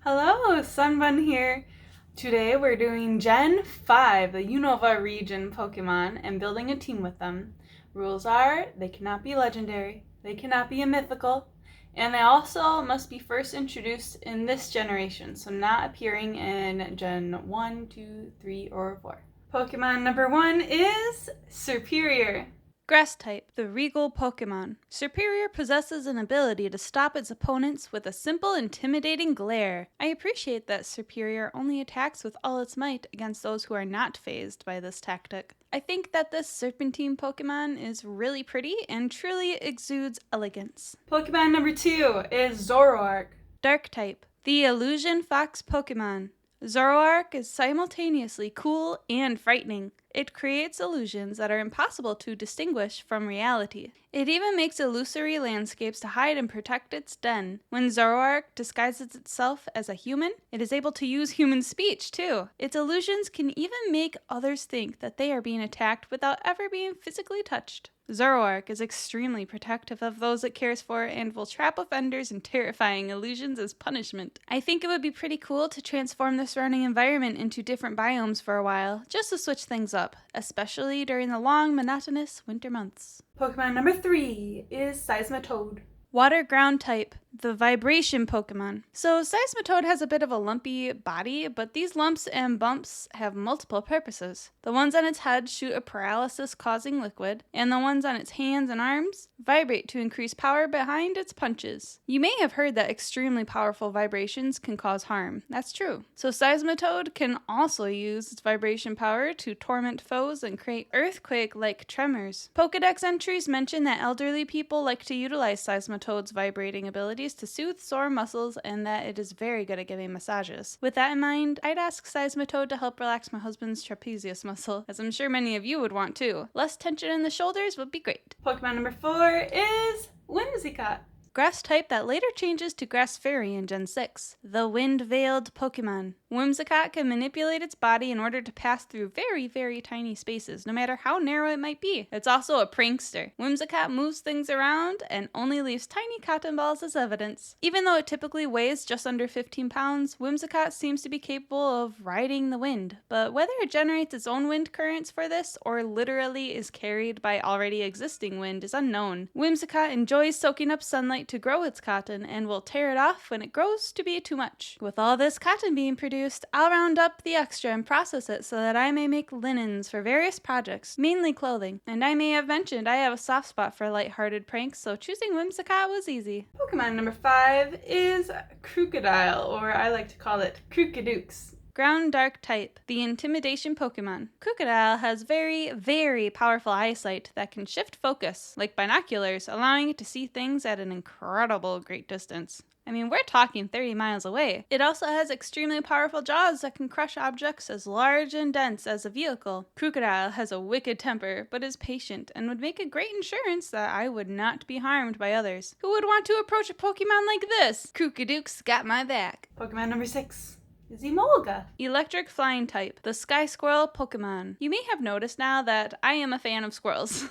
Hello, SunnBunn here. Today we're doing Gen 5, the Unova Region Pokemon, and building a team with them. Rules are, they cannot be legendary, they cannot be a mythical, and they also must be first introduced in this generation, so not appearing in Gen 1, 2, 3, or 4. Pokemon number 1 is Superior. Grass type, the regal Pokemon. Superior possesses an ability to stop its opponents with a simple, intimidating glare. I appreciate that Superior only attacks with all its might against those who are not fazed by this tactic. I think that this Serpentine Pokemon is really pretty and truly exudes elegance. Pokemon number 2 is Zoroark. Dark type, the Illusion Fox Pokemon. Zoroark is simultaneously cool and frightening. It creates illusions that are impossible to distinguish from reality. It even makes illusory landscapes to hide and protect its den. When Zoroark disguises itself as a human, it is able to use human speech too. Its illusions can even make others think that they are being attacked without ever being physically touched. Zoroark is extremely protective of those it cares for and will trap offenders in terrifying illusions as punishment. I think it would be pretty cool to transform the surrounding environment into different biomes for a while, just to switch things up, especially during the long, monotonous winter months. Pokemon number 3 is Seismitoad. Water ground type, the vibration Pokemon. So Seismitoad has a bit of a lumpy body, but these lumps and bumps have multiple purposes. The ones on its head shoot a paralysis-causing liquid, and the ones on its hands and arms vibrate to increase power behind its punches. You may have heard that extremely powerful vibrations can cause harm. That's true. So Seismitoad can also use its vibration power to torment foes and create earthquake-like tremors. Pokédex entries mention that elderly people like to utilize Seismitoad's vibrating abilities to soothe sore muscles and that it is very good at giving massages. With that in mind, I'd ask Seismitoad to help relax my husband's trapezius muscle, as I'm sure many of you would want too. Less tension in the shoulders would be great. Pokemon number 4 is Whimsicott. Grass type that later changes to Grass Fairy in Gen 6. The Wind-Veiled Pokemon. Whimsicott can manipulate its body in order to pass through very, very tiny spaces, no matter how narrow it might be. It's also a prankster. Whimsicott moves things around and only leaves tiny cotton balls as evidence. Even though it typically weighs just under 15 pounds, Whimsicott seems to be capable of riding the wind. But whether it generates its own wind currents for this, or literally is carried by already existing wind, is unknown. Whimsicott enjoys soaking up sunlight to grow its cotton and will tear it off when it grows to be too much. With all this cotton being produced, I'll round up the extra and process it so that I may make linens for various projects, mainly clothing. And I may have mentioned I have a soft spot for lighthearted pranks, so choosing Whimsicott was easy. Pokemon number 5 is Crocodile, or I like to call it Crookadooks. Ground dark type, the intimidation Pokemon. Crocodile has very, very powerful eyesight that can shift focus, like binoculars, allowing it to see things at an incredible great distance. I mean, we're talking 30 miles away. It also has extremely powerful jaws that can crush objects as large and dense as a vehicle. Crocodile has a wicked temper, but is patient, and would make a great insurance that I would not be harmed by others. Who would want to approach a Pokemon like this? Crocodooks got my back. Pokemon number 6 is Imoga. Electric flying type, the Sky Squirrel Pokemon. You may have noticed now that I am a fan of squirrels.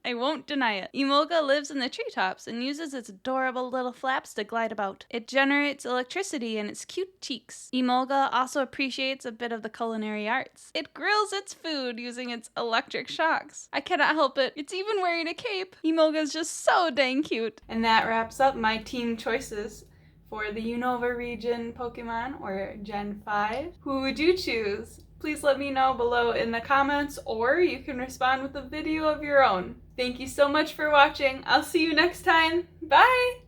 I won't deny it. Imoga lives in the treetops and uses its adorable little flaps to glide about. It generates electricity in its cute cheeks. Imoga also appreciates a bit of the culinary arts. It grills its food using its electric shocks. I cannot help it. It's even wearing a cape. Imoga's just so dang cute. And that wraps up my team choices for the Unova Region Pokemon, or Gen 5. Who would you choose? Please let me know below in the comments, or you can respond with a video of your own. Thank you so much for watching. I'll see you next time. Bye!